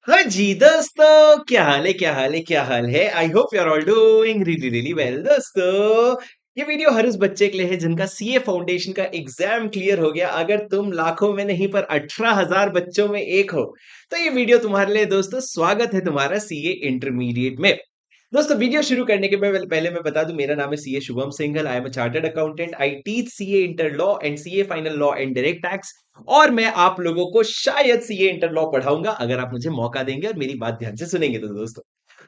हाँ जी दोस्तों, क्या हाल है क्या हाल है क्या हाल है। I hope you are all doing really really well. दोस्तों, ये वीडियो हर उस बच्चे के लिए है जिनका सीए फाउंडेशन का एग्जाम क्लियर हो गया। अगर तुम लाखों में नहीं पर 18,000 बच्चों में एक हो तो ये वीडियो तुम्हारे लिए। दोस्तों, स्वागत है तुम्हारा सीए इंटरमीडिएट में। दोस्तों, वीडियो शुरू करने के पहले मैं बता दूं, मेरा नाम है CA Shubham Singhal. I am a chartered accountant. I teach CA inter law and CA final law and direct tax. और मैं आप लोगों को शायद सीए इंटर लॉ पढ़ाऊंगा अगर आप मुझे मौका देंगे और मेरी बात ध्यान से सुनेंगे। तो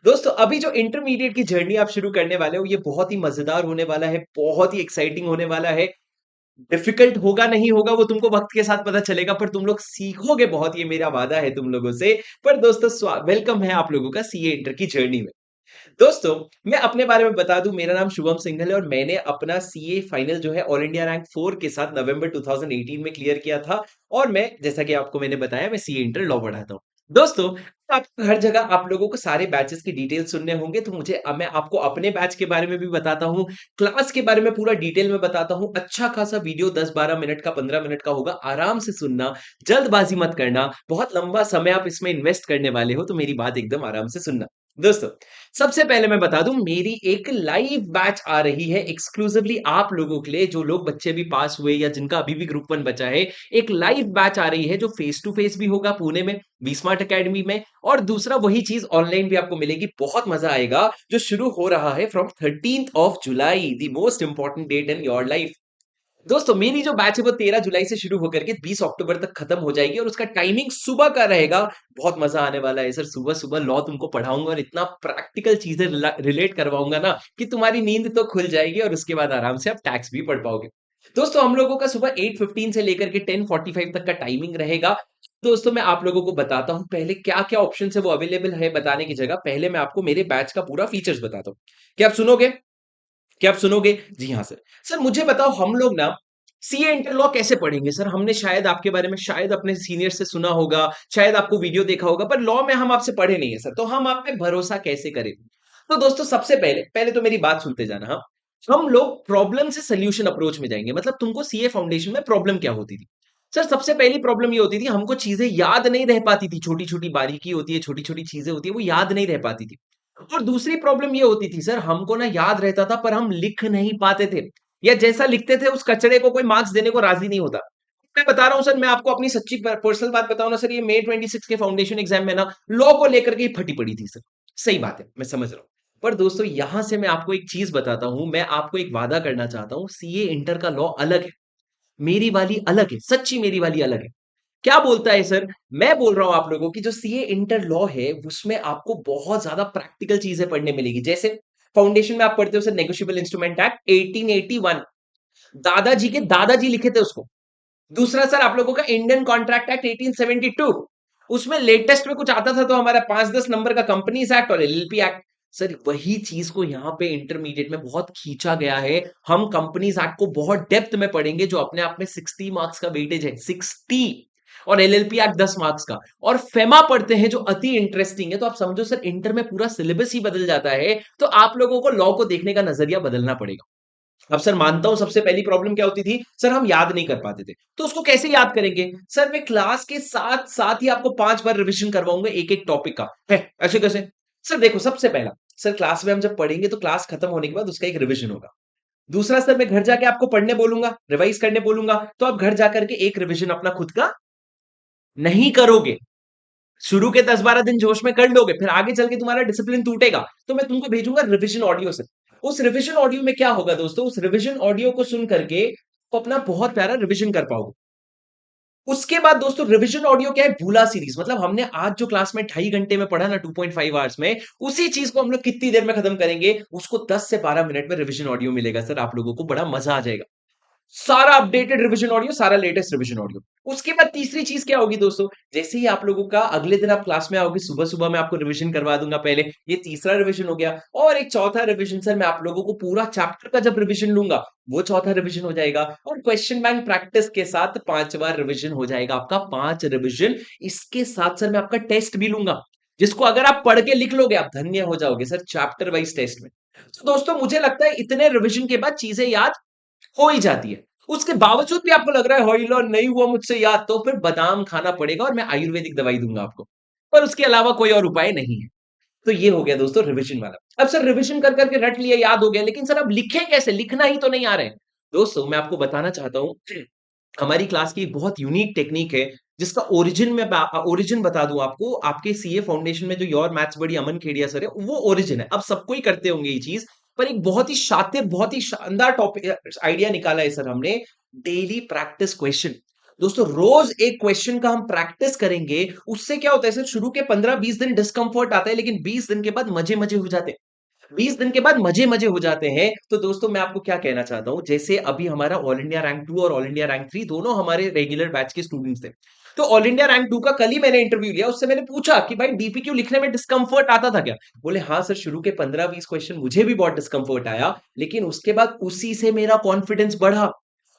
दोस्तों अभी जो इंटरमीडिएट की जर्नी आप शुरू करने वाले हो, ये बहुत ही मजेदार होने वाला है, बहुत ही एक्साइटिंग होने वाला है। डिफिकल्ट होगा नहीं होगा वो तुमको वक्त के साथ पता चलेगा, पर तुम लोग सीखोगे बहुत, ये मेरा वादा है तुम लोगों से। पर दोस्तों, वेलकम है आप लोगों का सीए इंटर की जर्नी में। दोस्तों, मैं अपने बारे में बता दूं, मेरा नाम शुभम सिंघल है और मैंने अपना सीए फाइनल जो है ऑल इंडिया रैंक 4 के साथ नवंबर 2018 में क्लियर किया था। और मैं, जैसा कि आपको मैंने बताया, मैं सीए इंटर लॉ पढ़ाता हूं। दोस्तों, आप हर जगह आप लोगों को सारे बैचेस की डिटेल सुनने होंगे, तो मैं आपको अपने बैच के बारे में भी बताता हूं, क्लास के बारे में पूरा डिटेल में बताता हूं। अच्छा खासा वीडियो 10-12 मिनट का, 15 मिनट का होगा, आराम से सुनना, जल्दबाजी मत करना। बहुत लंबा समय आप इसमें इन्वेस्ट करने वाले हो, तो मेरी बात एकदम आराम से सुनना। दोस्तों, सबसे पहले मैं बता दूं, मेरी एक लाइव बैच आ रही है एक्सक्लूसिवली आप लोगों के लिए, जो लोग बच्चे भी पास हुए या जिनका अभी भी ग्रुप 1 बचा है। एक लाइव बैच आ रही है जो फेस टू फेस भी होगा पुणे में, वी स्मार्ट अकेडमी में, और दूसरा वही चीज ऑनलाइन भी आपको मिलेगी। बहुत मजा आएगा, जो शुरू हो रहा है from 13 July, the most important date in your life. दोस्तों, मेरी जो बैच है वो 13 जुलाई से शुरू होकर के 20 अक्टूबर तक खत्म हो जाएगी और उसका टाइमिंग सुबह का रहेगा। बहुत मजा आने वाला है सर, सुबह सुबह लॉ तुमको पढ़ाऊंगा और इतना प्रैक्टिकल चीजें रिलेट करवाऊंगा ना कि तुम्हारी नींद तो खुल जाएगी और उसके बाद आराम से आप टैक्स भी पढ़ पाओगे। दोस्तों, हम लोगों का सुबह 8:15 से लेकर के 10:45 तक का टाइमिंग रहेगा। दोस्तों, मैं आप लोगों को बताता हूं पहले क्या क्या ऑप्शन है वो अवेलेबल है। बताने की जगह पहले मैं आपको मेरे बैच का पूरा फीचर्स बताता हूँ। क्या आप सुनोगे? क्या आप सुनोगे? जी हाँ सर। सर मुझे बताओ, हम लोग ना सीए इंटर लॉ कैसे पढ़ेंगे? सर हमने शायद आपके बारे में शायद अपने सीनियर से सुना होगा, शायद आपको वीडियो देखा होगा, पर लॉ में हम आपसे पढ़े नहीं है सर, तो हम आप पे भरोसा कैसे करें? तो दोस्तों, सबसे पहले पहले तो मेरी बात सुनते जाना। हम लोग प्रॉब्लम से सोल्यूशन अप्रोच में जाएंगे। मतलब तुमको सीए फाउंडेशन में प्रॉब्लम क्या होती थी? सर सबसे पहली प्रॉब्लम ये होती थी, हमको चीजें याद नहीं रह पाती थी। छोटी छोटी बारीकी होती है, छोटी छोटी चीजें होती है, वो याद नहीं रह पाती थी। और दूसरी प्रॉब्लम ये होती थी सर, हमको ना याद रहता था पर हम लिख नहीं पाते थे, या जैसा लिखते थे उस कचड़े को कोई मार्क्स देने को राजी नहीं होता। मैं बता रहा हूं सर, मैं आपको अपनी सच्ची पर्सनल बात बताऊं ना सर, ये May 26 के फाउंडेशन एग्जाम में ना लॉ को लेकर के ही फटी पड़ी थी सर। सही बात है, मैं समझ रहा हूं। पर दोस्तों, यहां से मैं आपको एक चीज बताता हूं, मैं आपको एक वादा करना चाहता हूं, सीए इंटर का लॉ अलग है। मेरी वाली अलग है, सच्ची मेरी वाली अलग है। क्या बोलता है सर? मैं बोल रहा हूं आप लोगों की जो सीए इंटर लॉ है उसमें आपको बहुत ज्यादा प्रैक्टिकल चीजें पढ़ने मिलेगी। जैसे फाउंडेशन में आप पढ़ते हो सर नेगोशिएबल इंस्ट्रूमेंट एक्ट 1881, दादाजी के दादाजी लिखे थे उसको। दूसरा सर आप लोगों का इंडियन कॉन्ट्रैक्ट एक्ट 1872, उसमें लेटेस्ट में कुछ आता था तो हमारा 5-10 नंबर का कंपनीज एक्ट और एलएलपी एक्ट। सर वही चीज को यहाँ पे इंटरमीडिएट में बहुत खींचा गया है। हम कंपनीज एक्ट को बहुत डेप्थ में पढ़ेंगे, जो अपने आप में 60 मार्क्स का वेटेज है, 60। और एलएलपी एक्ट 10 मार्क्स का। और फेमा पढ़ते हैं जो अति इंटरेस्टिंग है। तो आप समझो सर, इंटर में पूरा सिलेबस ही बदल जाता है। तो आप लोगों को लॉ को देखने का नजरिया बदलना पड़ेगा। अब सर मानता हूं सबसे पहली प्रॉब्लम क्या होती थी सर, हम याद नहीं कर पाते थे। तो उसको कैसे याद करेंगे? सर मैं क्लास के साथ साथ ही आपको 5 बार रिवीजन करवाऊंगा एक एक टॉपिक का है। ऐसे कैसे? सर देखो, सबसे पहला, सर क्लास में हम जब पढ़ेंगे तो क्लास खत्म होने के बाद उसका एक रिवीजन होगा। दूसरा सर, मैं घर जाके आपको पढ़ने बोलूंगा, रिवाइज करने बोलूंगा, तो आप घर जाकर के एक रिवीजन अपना खुद का नहीं करोगे। शुरू के 10-12 दिन जोश में कर लोगे, फिर आगे चल के तुम्हारा डिसिप्लिन टूटेगा। तो मैं तुमको भेजूंगा रिवीजन ऑडियो से। उस रिवीजन ऑडियो में क्या होगा दोस्तों, उस रिवीजन ऑडियो को सुन करके तो अपना बहुत प्यारा रिवीजन कर पाओगे। उसके बाद दोस्तों, रिवीजन ऑडियो क्या है? भूला सीरीज। मतलब हमने आज जो क्लास में 2.5 घंटे में पढ़ा ना, 2.5 आवर्स में, उसी चीज को हम लोग कितनी देर में खत्म करेंगे? उसको 10 से 12 मिनट में रिवीजन ऑडियो मिलेगा सर, आप लोगों को बड़ा मजा आ जाएगा। सारा अपडेटेड रिवीजन ऑडियो, सारा लेटेस्ट रिवीजन ऑडियो। उसके बाद तीसरी चीज क्या होगी दोस्तों, जैसे ही आप लोगों का अगले दिन आप क्लास में आओगे, सुबह सुबह मैं आपको रिवीजन करवा दूंगा पहले। ये तीसरा रिवीजन हो गया। और एक चौथा रिवीजन सर, मैं आप लोगों को पूरा चैप्टर का जब रिवीजन लूंगा, वो चौथा रिवीजन हो जाएगा। और क्वेश्चन बैंक प्रैक्टिस के साथ 5 बार रिवीजन हो जाएगा आपका, 5 रिवीजन। इसके साथ सर मैं आपका टेस्ट भी लूंगा, जिसको अगर आप पढ़ के लिख लोगे आप धन्य हो जाओगे सर, चैप्टर वाइज टेस्ट में। तो दोस्तों, मुझे लगता है इतने रिवीजन के बाद चीजें याद हो ही जाती है। उसके बावजूद भी आपको लग रहा है हॉइलर नहीं हुआ मुझसे याद, तो फिर बादाम खाना पड़ेगा और मैं आयुर्वेदिक दवाई दूंगा आपको। पर उसके अलावा कोई और उपाय नहीं है। तो ये हो गया दोस्तों रिविजन वाला। अब सर रिविजन कर करके रट लिया, याद हो गया, लेकिन सर अब लिखें कैसे? लिखना ही तो नहीं आ रहा है। दोस्तों मैं आपको बताना चाहता हूँ, हमारी क्लास की एक बहुत यूनिक टेक्निक है, जिसका ओरिजिन बता दूं आपको, आपके सीए फाउंडेशन में जो योर मैथ्स बड़ी अमन खेड़िया सर है, वो ओरिजिन है। अब सबको ही करते होंगे ये चीज, पर एक बहुत ही शातिर, बहुत ही शानदार टॉपिक आइडिया निकाला है सर हमने, डेली प्रैक्टिस क्वेश्चन। दोस्तों रोज एक क्वेश्चन का हम प्रैक्टिस करेंगे, उससे क्या होता है सर, शुरू के 15-20 दिन डिस्कंफर्ट आता है, लेकिन 20 दिन के बाद मजे मजे हो जाते हैं। 20 दिन के बाद मजे मजे हो जाते हैं। तो दोस्तों मैं आपको क्या कहना चाहता हूं, जैसे अभी हमारा ऑल इंडिया रैंक 2 और ऑल इंडिया रैंक 3 दोनों हमारे रेगुलर बैच के स्टूडेंट्स थे। तो ऑल इंडिया रैंक 2 का कल ही मैंने इंटरव्यू लिया, उससे मैंने पूछा कि भाई डीपीक्यू लिखने में डिस्कंफर्ट आता था क्या? बोले हाँ सर, शुरू के 15-20 क्वेश्चन मुझे भी बहुत डिस्कंफर्ट आया, लेकिन उसके बाद उसी से मेरा कॉन्फिडेंस बढ़ा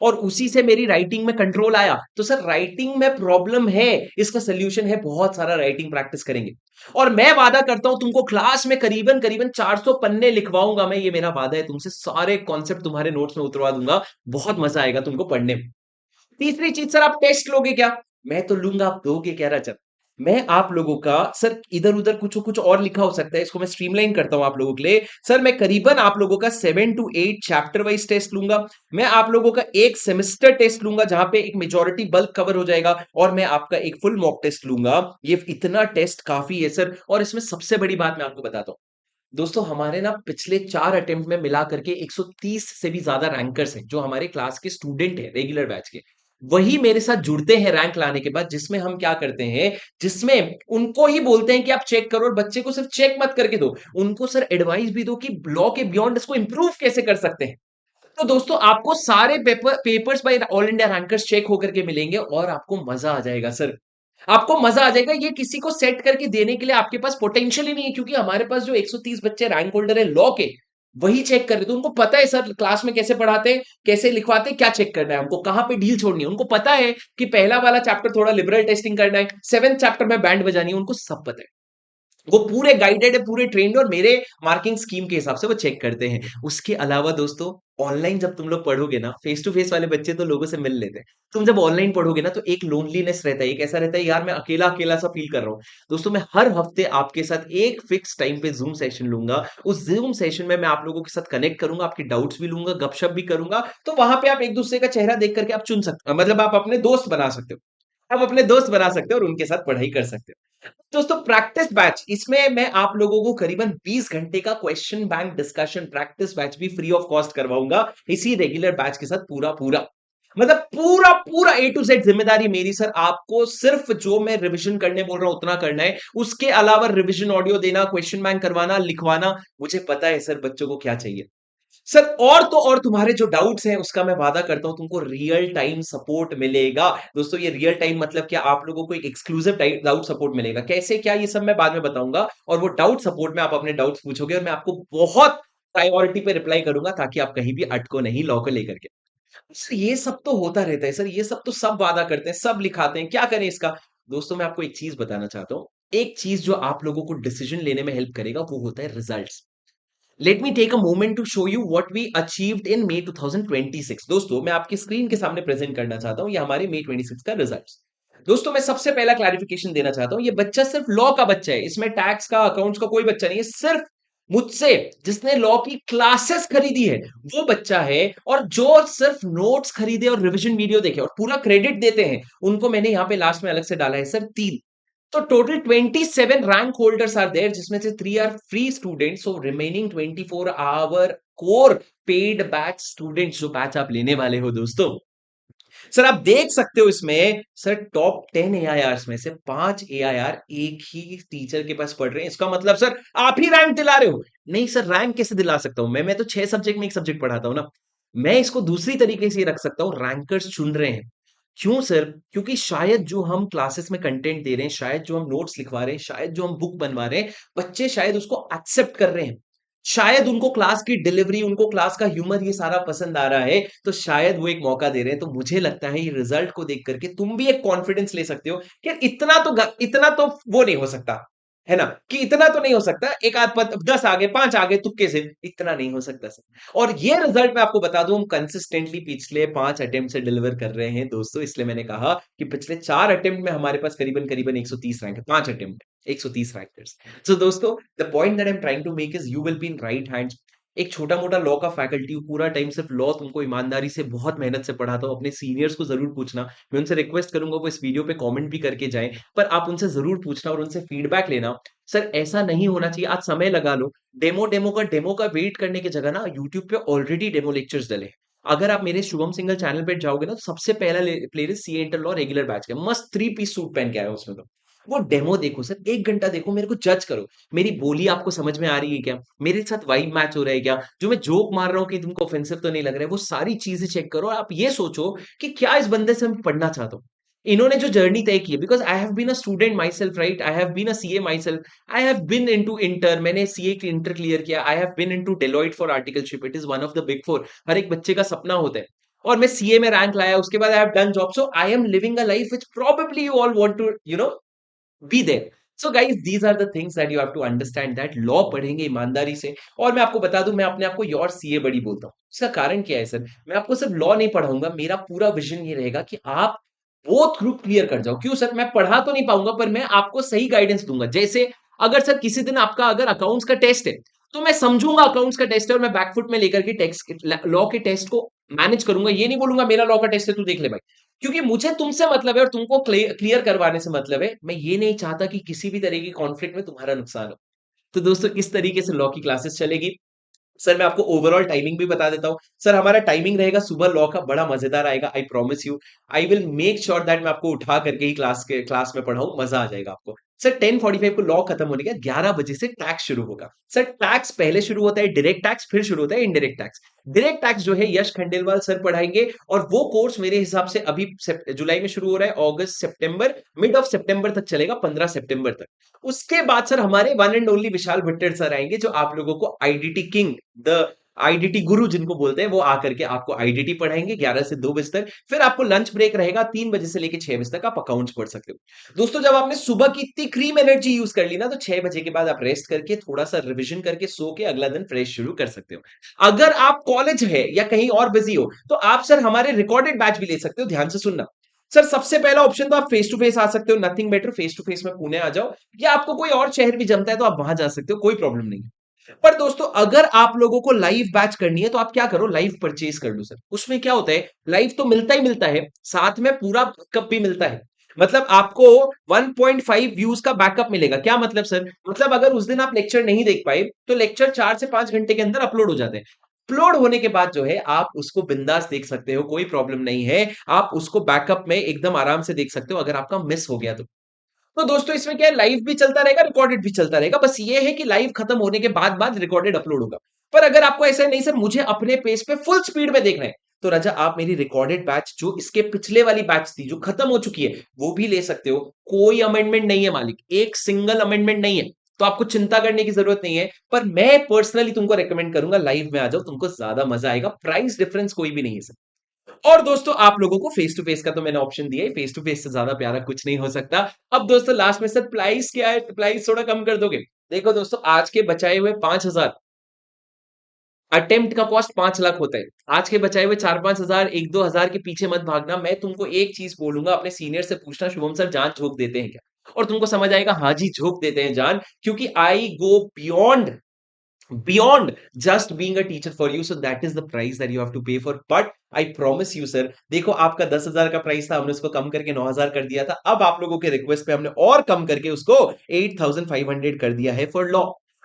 और उसी से मेरी राइटिंग में कंट्रोल आया। तो सर राइटिंग में प्रॉब्लम है, इसका सोल्यूशन है बहुत सारा राइटिंग प्रैक्टिस करेंगे। और मैं वादा करता हूं तुमको क्लास में करीबन करीबन 400 पन्ने लिखवाऊंगा मैं, ये मेरा वादा है तुमसे, सारे कॉन्सेप्ट तुम्हारे नोट्स में उतरवा दूंगा। बहुत मजा आएगा तुमको पढ़ने में। तीसरी चीज सर, आप टेस्ट लोगे क्या? मैं तो लूंगा, आप दोगे क्या रजत? मैं आप लोगों का सर इधर उधर कुछ कुछ और लिखा हो सकता है, इसको मैं स्ट्रीमलाइन करता हूं आप लोगों के लिए। सर मैं करीबन आप लोगों का 7 to 8 चैप्टर वाइज टेस्ट लूंगा। मैं आप लोगों का एक सेमेस्टर टेस्ट लूंगा, जहां पे एक मेजोरिटी बल्क कवर हो जाएगा, और मैं आपका एक फुल मॉक टेस्ट लूंगा। ये इतना टेस्ट काफी है सर। और इसमें सबसे बड़ी बात मैं आपको बताता हूं दोस्तों, हमारे ना पिछले 4 अटेम्प्ट में मिला करके 130 से भी ज्यादा रैंकर्स हैं, जो हमारे क्लास के स्टूडेंट हैं रेगुलर बैच के। वही मेरे साथ जुड़ते हैं रैंक लाने के बाद, जिसमें हम क्या करते हैं, जिसमें उनको ही बोलते हैं कि आप चेक करो, और बच्चे को सिर्फ चेक मत करके दो, उनको सर एडवाइस भी दो कि लॉ के बियॉन्ड इसको इंप्रूव कैसे कर सकते हैं। तो दोस्तों आपको सारे papers by all India rankers check होकर के मिलेंगे, और आपको मजा आ जाएगा सर। आपको मजा आ जाएगा। ये किसी को सेट करके देने के लिए आपके पास पोटेंशियल ही नहीं है, क्योंकि हमारे पास जो 130 बच्चे रैंक होल्डर है लॉ के, वही चेक कर रहे, तो उनको पता है सर क्लास में कैसे पढ़ाते हैं, कैसे लिखवाते हैं, क्या चेक करना है हमको, कहां पे डील छोड़नी है। उनको पता है कि पहला वाला चैप्टर थोड़ा लिबरल टेस्टिंग करना है, 7th चैप्टर में बैंड बजानी है, उनको सब पता है। वो पूरे गाइडेड है, पूरे ट्रेंड, और मेरे मार्किंग स्कीम के हिसाब से वो चेक करते हैं। उसके अलावा दोस्तों, ऑनलाइन जब तुम लोग पढ़ोगे ना, फेस टू फेस वाले बच्चे तो लोगों से मिल लेते हैं। तुम जब ऑनलाइन पढ़ोगे ना, तो एक लोनलीनेस रहता है, एक ऐसा रहता है यार मैं अकेला अकेला सा फील कर रहा हूँ। दोस्तों मैं हर हफ्ते आपके साथ एक फिक्स टाइम पे जूम सेशन लूंगा। उस जूम सेशन में मैं आप लोगों के साथ कनेक्ट करूंगा, आपके डाउट्स भी लूंगा, गपशप भी करूंगा। तो वहां पे आप एक दूसरे का चेहरा देख करके आप चुन सकते, मतलब आप अपने दोस्त बना सकते हो। आप अपने दोस्त बना सकते हो और उनके साथ पढ़ाई कर सकते हो। दोस्तों प्रैक्टिस बैच, इसमें मैं आप लोगों को करीबन 20 घंटे का question bank discussion practice batch भी फ्री ऑफ कॉस्ट करवाऊंगा, इसी रेगुलर बैच के साथ पूरा पूरा, मतलब पूरा पूरा ए टू जेड जिम्मेदारी मेरी सर। आपको सिर्फ जो मैं रिवीजन करने बोल रहा हूं उतना करना है, उसके अलावा रिवीजन ऑडियो देना, क्वेश्चन बैंक करवाना, लिखवाना, मुझे पता है सर बच्चों को क्या चाहिए। सर और तो और तुम्हारे जो डाउट्स हैं, उसका मैं वादा करता हूं तुमको रियल टाइम सपोर्ट मिलेगा। दोस्तों ये रियल टाइम मतलब क्या, आप लोगों को एक एक्सक्लूसिव डाउट सपोर्ट मिलेगा, कैसे क्या ये सब मैं बाद में बताऊंगा। और वो डाउट सपोर्ट में आप अपने डाउट्स पूछोगे, और मैं आपको बहुत प्रायोरिटी पे रिप्लाई करूंगा, ताकि आप कहीं भी अटको नहीं लॉ को लेकर के। सर ये सब तो होता रहता है सर, ये सब तो सब वादा करते हैं, सब लिखाते हैं, क्या करें इसका? दोस्तों मैं आपको एक चीज बताना चाहता हूं, एक चीज जो आप लोगों को डिसीजन लेने में हेल्प करेगा, वो होता है results. Let me take a moment to show you what we achieved in May 2026। दोस्तों मैं आपकी स्क्रीन के सामने प्रेजेंट करना चाहता हूं, ये हमारे मई 26 का रिजल्ट्स। दोस्तों मैं सबसे पहला क्लैरिफिकेशन देना चाहता हूं, ये बच्चा सिर्फ लॉ का बच्चा है, इसमें टैक्स का अकाउंट्स का कोई बच्चा नहीं है। सिर्फ मुझसे जिसने लॉ की क्लासेस खरीदी है वो बच्चा है, और जो सिर्फ नोट्स खरीदे और रिवीजन वीडियो देखे और पूरा क्रेडिट देते हैं, उनको मैंने यहां पे लास्ट में अलग से डाला है सर 3। तो total 27 rank holders are there, जिसमें से 3 are free students, so remaining 24 our core paid batch students, जो बैच आप लेने वाले हो दोस्तों। सर आप देख सकते हो इसमें सर टॉप 10 एआईआर में से 5 एआईआर एक ही टीचर के पास पढ़ रहे हैं। इसका मतलब सर आप ही रैंक दिला रहे हो? नहीं सर, रैंक कैसे दिला सकता हूं मैं तो 6 सब्जेक्ट में एक सब्जेक्ट पढ़ाता हूं ना। मैं इसको दूसरी तरीके से रख सकता हूं, रैंकर्स चुन रहे हैं। क्यों सर? क्योंकि शायद जो हम क्लासेस में कंटेंट दे रहे हैं, शायद जो हम नोट्स लिखवा रहे हैं, शायद जो हम बुक बनवा रहे हैं, बच्चे शायद उसको एक्सेप्ट कर रहे हैं। शायद उनको क्लास की डिलीवरी, उनको क्लास का ह्यूमर, ये सारा पसंद आ रहा है, तो शायद वो एक मौका दे रहे हैं। तो मुझे लगता है ये रिजल्ट को देख करके तुम भी एक कॉन्फिडेंस ले सकते हो कि यार इतना तो वो नहीं हो सकता, है ना, कि इतना तो नहीं हो सकता, एक आध 10 आगे 5 आगे तुक्के से, इतना नहीं हो सकता सर। और ये रिजल्ट मैं आपको बता दूं, हम कंसिस्टेंटली पिछले 5 अटेम्प्ट से डिलीवर कर रहे हैं दोस्तों। इसलिए मैंने कहा कि पिछले 4 अटेम्प्ट में हमारे पास करीबन करीबन 130 रैंक है, 5 अटेम्प्ट। 130 फैक्टर्स। सो दोस्तों, the point that I am trying to make is you will be in right hands. एक छोटा-मोटा लॉ का फैकल्टी हूँ, पूरा टाइम सिर्फ लॉ तुमको ईमानदारी से बहुत मेहनत से पढ़ाता हूँ। अपने सीनियर्स को ज़रूर पूछना। मैं उनसे रिक्वेस्ट करूँगा वो इस वीडियो पे कमेंट भी करके जाएँ, पर आप उनसे ज़रूर पूछना और उनसे फीडबैक लेना। सर ऐसा नहीं होना चाहिए, आज समय लगा लो। डेमो का वेट करने की जगह ना यूट्यूब पे ऑलरेडी डेमो लेक्चर्स डले हैं। अगर आप मेरे शुभम सिंघल चैनल पे जाओगे ना, तो सबसे पहला playlist CA inter law regular batch का मस्त 3 पीस सूट पहन के आया हूँ उसमें तो। वो डेमो देखो सर, 1 घंटा देखो, मेरे को जज करो। मेरी बोली आपको समझ में आ रही है क्या? मेरे साथ वाइब मैच हो रहा है क्या? जो मैं जोक मार रहा हूँ कि तुमको ऑफेंसिव तो नहीं लग रहा है, वो सारी चीज़ें चेक करो और आप ये सोचो कि क्या इस बंदे से मैं पढ़ना चाहता हूँ। इन्होंने जो जर्नी तय की है, because I have been a student myself, right? I have been a CA myself. I have been into inter, मैंने सीए की इंटर क्लियर किया। I have been into Deloitte for articleship, it is one of the big 4। हर एक बच्चे का सपना होता है। और मैं सीए में रैंक लाया, उसके बाद I have done job, so I am living a life which probably you all want to, be there. So guys, these are the things that you have to understand, that law पढ़ेंगे ईमानदारी से। और मैं आपको बता दूं, मैं अपने आप को योर सीए बड़ी बोलता हूँ। इसका कारण क्या है सर? मैं आपको सिर्फ लॉ नहीं पढ़ाऊंगा, मेरा पूरा विजन ये रहेगा कि आप बोथ ग्रुप क्लियर कर जाओ। क्यों सर? मैं पढ़ा तो नहीं पाऊंगा, पर मैं आपको सही गाइडेंस दूंगा। जैसे अगर सर किसी दिन आपका अगर अकाउंट्स का टेस्ट है, तो मैं समझूंगा अकाउंट्स का टेस्ट है और मैं बैकफुट में लेकर के टेक्स्ट लॉ के टेस्ट को मैनेज करूंगा। ये नहीं बोलूंगा मेरा लॉ का टेस्ट है तू देख ले भाई, क्योंकि मुझे तुमसे मतलब है और तुमको क्लियर करवाने से मतलब है। मैं ये नहीं चाहता कि किसी भी तरह की कॉन्फ्लिक्ट में तुम्हारा नुकसान हो। तो दोस्तों, इस तरीके से लॉ की क्लासेस चलेगी। सर मैं आपको ओवरऑल टाइमिंग भी बता देता हूँ। सर हमारा टाइमिंग रहेगा सुबह लॉ का, बड़ा मजेदार आएगा, I promise you. I will make sure that मैं आपको उठा करके ही क्लास में पढ़ाऊँ, मजा आ जाएगा आपको। सर 10:45 को लॉ खत्म होने के 11 बजे से टैक्स शुरू होगा। सर टैक्स पहले शुरू होता है डायरेक्ट टैक्स, फिर शुरू होता है इनडायरेक्ट टैक्स। डायरेक्ट टैक्स जो है यश खंडेलवाल सर पढ़ाएंगे, और वो कोर्स मेरे हिसाब से अभी जुलाई में शुरू हो रहा है, अगस्त सितंबर, मिड ऑफ सितंबर तक चलेगा, 15 सितंबर तक। उसके बाद सर हमारे one and only Vishal Bhattar sir आएंगे, जो आप लोगों को आईडीटी किंग, द आईडीटी गुरु जिनको बोलते हैं, वो आकर के आपको आईडीटी पढ़ाएंगे 11 से 2 बजे तक। फिर आपको लंच ब्रेक रहेगा 3 बजे से लेके 6 बजे तक, आप अकाउंट्स पढ़ सकते हो। दोस्तों, जब आपने सुबह की इतनी क्रीम एनर्जी यूज कर ली ना, तो 6 बजे के बाद आप रेस्ट करके थोड़ा सा रिवीजन करके सो के अगला दिन फ्रेश शुरू कर सकते हो। अगर आप कॉलेज है या कहीं और बिजी हो, तो आप सर हमारे रिकॉर्डेड बैच भी ले सकते हो। ध्यान से सुनना सर, सबसे पहला ऑप्शन तो आप फेस टू फेस आ सकते हो, nothing better, face to face में पुणे आ जाओ, या आपको कोई और शहर भी जमता है तो आप वहां जा सकते हो, कोई प्रॉब्लम नहीं है। पर दोस्तों, अगर आप लोगों को लाइव बैच करनी है, तो आप क्या करो, लाइव परचेज कर लो सर। उसमें क्या होता है, लाइव तो मिलता ही मिलता है, साथ में पूरा बैकअप भी मिलता है। मतलब आपको 1.5 व्यूज का बैकअप मिलेगा। क्या मतलब सर? मतलब अगर उस दिन आप लेक्चर नहीं देख पाए, तो लेक्चर 4 से 5 घंटे के अंदर अपलोड हो जाते हैं। अपलोड होने के बाद जो है, आप उसको बिंदास देख सकते हो, कोई प्रॉब्लम नहीं है। आप उसको बैकअप में एकदम आराम से देख सकते हो, अगर आपका मिस हो गया तो दोस्तों, इसमें क्या है, लाइव भी चलता रहेगा, रिकॉर्डेड भी चलता रहेगा। बस ये है कि लाइव खत्म होने के बाद बाद रिकॉर्डेड अपलोड होगा। पर अगर आपको ऐसा नहीं सर, मुझे अपने पेज पे फुल स्पीड में देखना है, तो राजा आप मेरी रिकॉर्डेड बैच जो इसके पिछले वाली बैच थी, जो खत्म हो चुकी है, वो भी ले सकते हो। कोई अमेंडमेंट नहीं है मालिक, एक सिंगल अमेंडमेंट नहीं है, तो आपको चिंता करने की जरूरत नहीं है। पर मैं पर्सनली तुमको रेकमेंड करूंगा, लाइव में आ जाओ, तुमको ज्यादा मजा आएगा। प्राइस डिफरेंस कोई भी नहीं है सर। और दोस्तों, आप लोगों को फेस टू फेस का तो मैंने ऑप्शन दिया है, फेस टू फेस से ज्यादा प्यारा कुछ नहीं हो सकता। अब दोस्तों, लास्ट में सर प्राइस क्या है, प्राइस थोड़ा कम कर दोगे? देखो दोस्तों, आज के बचाए हुए 5,000, अटेम्प्ट का कॉस्ट 5 लाख होता है। आज के बचाए हुए 4-5 हजार, 1-2 हजार के पीछे मत भागना। मैं तुमको एक चीज बोलूंगा, अपने सीनियर से पूछना, शुभम सर जान झोंक देते हैं क्या? और तुमको समझ आएगा, हाँ जी झोंक देते हैं जान, क्योंकि आई गो beyond just being a teacher for you, so that is the price that you have to pay for. But I promise you sir, देखो आपका 10,000 का प्राइस था, हमने उसको कम करके 9,000 कर दिया था। अब आप लोगों के रिक्वेस्ट पे हमने और कम करके उसको 8,500 कर दिया है फॉर लॉ।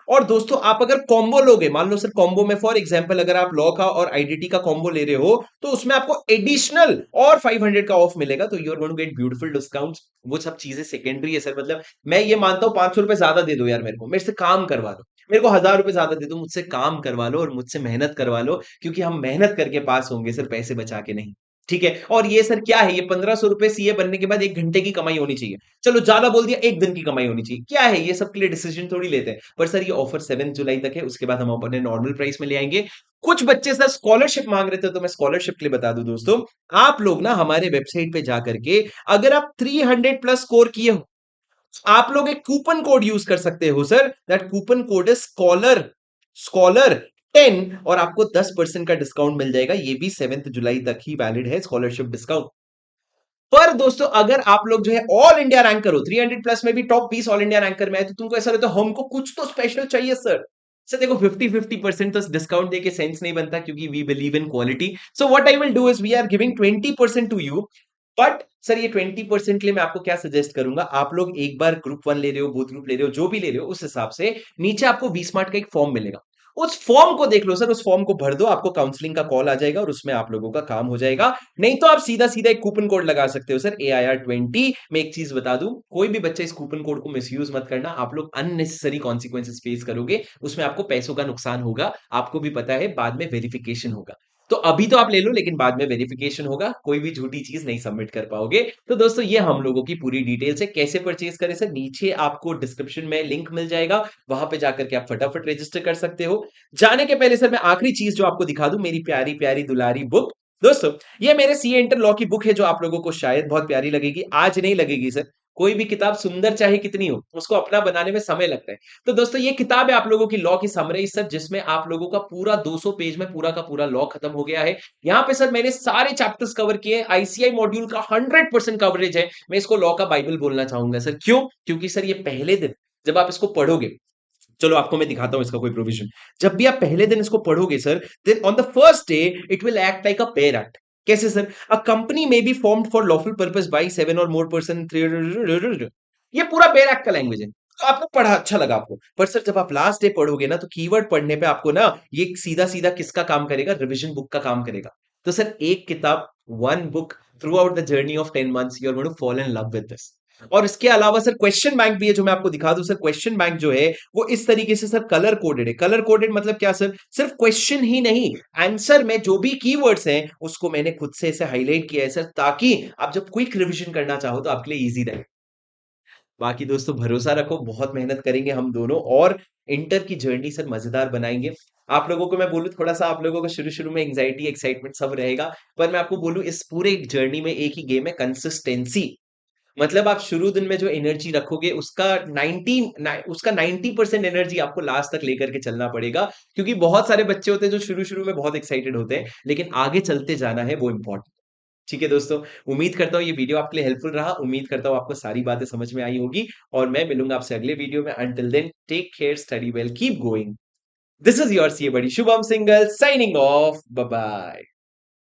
और दोस्तों, आप अगर कॉम्बो लोगे, मान लो सर कॉम्बो में फॉर एग्जांपल अगर आप लॉ का और आईडीटी का कॉम्बो ले रहे हो, तो उसमें आपको एडिशनल और 500 का ऑफ मिलेगा। तो you are going to get beautiful discounts. वो सब चीजें सेकेंडरी है सर। मतलब मैं ये मानता हूँ, 500 रुपए ज्यादा दे दो यार, मेरे को, मेरे से काम करवा दो, मेरे को 1,000 रुपए ज्यादा दे दो, मुझसे काम करवा लो और मुझसे मेहनत करवा लो, क्योंकि हम मेहनत करके पास होंगे सर, पैसे बचा के नहीं। ठीक है? और ये सर क्या है, ये 1,500 रुपए सीए बनने के बाद 1 घंटे की कमाई होनी चाहिए। चलो ज्यादा बोल दिया, 1 दिन की कमाई होनी चाहिए। क्या है, ये सबके लिए डिसीजन थोड़ी लेते हैं। पर सर ये ऑफर 7 जुलाई तक है, उसके बाद हम अपने नॉर्मल प्राइस में ले आएंगे। कुछ बच्चे सर स्कॉलरशिप मांग रहे थे, तो मैं स्कॉलरशिप के लिए बता दूं दोस्तों, आप लोग ना हमारे वेबसाइट पे जाकर के, अगर आप 300 प्लस स्कोर किए हो, आप लोग एक कूपन कोड यूज कर सकते हो sir. That coupon code is scholar, scholar 10, और आपको 10% का डिस्काउंट मिल जाएगा। ये भी 7 जुलाई तक ही वैलिड है, स्कॉलरशिप डिस्काउंट। पर दोस्तों अगर आप लोग जो है ऑल इंडिया रैंकर हो, 300 प्लस में भी टॉप 20 ऑल इंडिया रैंकर में है, तो तुमको ऐसा लगता है हमको कुछ तो स्पेशल चाहिए सर। सर देखो 50-50% तो डिस्काउंट देके सेंस नहीं बनता, क्योंकि we believe in quality. So what I will do is we are giving 20% to you. But sir ये 20% के लिए मैं आपको क्या सजेस्ट करूंगा, आप लोग एक बार ग्रुप 1 ले रहे हो, बूथ ग्रुप ले रहे हो, जो भी ले रहे हो, उस हिसाब से नीचे आपको वी स्मार्ट का एक फॉर्म मिलेगा। उस फॉर्म को देख लो सर, उस फॉर्म को भर दो, आपको काउंसलिंग का कॉल आ जाएगा और उसमें आप लोगों का काम हो जाएगा। नहीं तो आप सीधा सीधा एक कूपन कोड लगा सकते हो सर, AIR20। मैं एक चीज बता दूं, कोई भी बच्चा इस कूपन कोड को मिसयूज मत करना, आप लोग अननेसेसरी कॉन्सिक्वेंसेस फेस करोगे, उसमें आपको पैसों का नुकसान होगा। आपको भी पता है बाद में वेरिफिकेशन होगा। तो अभी तो आप ले लो, लेकिन बाद में वेरिफिकेशन होगा, कोई भी झूठी चीज नहीं सबमिट कर पाओगे। तो दोस्तों ये हम लोगों की पूरी डिटेल्स है, कैसे परचेज करें सर, नीचे आपको डिस्क्रिप्शन में लिंक मिल जाएगा, वहां पे जाकर के आप फटाफट रजिस्टर कर सकते हो। जाने के पहले सर मैं आखिरी चीज जो आपको दिखा दूं, मेरी प्यारी प्यारी दुलारी बुक। दोस्तों ये मेरे सीए इंटर लॉ की बुक है, जो आप लोगों को शायद बहुत प्यारी लगेगी। आज नहीं लगेगी सर, कोई भी किताब सुंदर चाहे कितनी हो, उसको अपना बनाने में समय लगता है। तो दोस्तों ये किताब है आप लोगों की लॉ की समरी सर, जिसमें आप लोगों का पूरा 200 पेज में पूरा का पूरा लॉ खत्म हो गया है। यहाँ पे सर मैंने सारे चैप्टर्स कवर किए, आईसीआई मॉड्यूल का 100% कवरेज है। मैं इसको लॉ का बाइबल बोलना चाहूंगा सर। क्यों? क्योंकि सर ये पहले दिन जब आप इसको पढ़ोगे, चलो आपको मैं दिखाता हूं इसका कोई प्रोविजन। जब भी आप पहले दिन इसको पढ़ोगे sir, then on the first day it will act like a pair act. कैसे सर? अ कंपनी में be formed for lawful purpose by 7 or more person. ये पूरा पेयर एक्ट का लैंग्वेज है। तो आपको पढ़ा, अच्छा लगा आपको, पर सर जब आप लास्ट डे पढ़ोगे ना, तो कीवर्ड पढ़ने पे आपको ना ये सीधा सीधा किसका काम करेगा, रिविजन बुक का काम करेगा। तो सर एक किताब, one book, throughout the journey of 10 months you are going to fall in love with this. और इसके अलावा सर क्वेश्चन बैंक भी है, जो मैं आपको दिखा दूं सर। क्वेश्चन बैंक जो है वो इस तरीके से सर कलर कोडेड है। कलर कोडेड मतलब क्या सर? सिर्फ क्वेश्चन ही नहीं, आंसर में जो भी कीवर्ड्स हैं उसको मैंने खुद से ऐसे हाईलाइट किया है सर, ताकि आप जब क्विक रिवीजन करना चाहो तो आपके लिए इजी रहे। बाकी दोस्तों भरोसा रखो, बहुत मेहनत करेंगे हम दोनों, और इंटर की जर्नी सर मजेदार बनाएंगे। आप लोगों को मैं बोलूं, थोड़ा सा आप लोगों को शुरू शुरू में एंजाइटी एक्साइटमेंट सब रहेगा, पर मैं आपको बोलूं इस पूरे जर्नी में एक ही गेम है, कंसिस्टेंसी। मतलब आप शुरू दिन में जो एनर्जी रखोगे, उसका 90% एनर्जी आपको लास्ट तक लेकर के चलना पड़ेगा। क्योंकि बहुत सारे बच्चे होते हैं जो शुरू शुरू में बहुत एक्साइटेड होते हैं, लेकिन आगे चलते जाना है, वो इंपॉर्टेंट। ठीक है दोस्तों, उम्मीद करता हूँ ये वीडियो आपके लिए हेल्पफुल रहा। उम्मीद करता हूँ आपको सारी बातें समझ में आई होगी, और मैं मिलूंगा आपसे अगले वीडियो में। Until then take care, study well, keep going. This is your CA buddy Shubham Singhal signing off. Bye bye.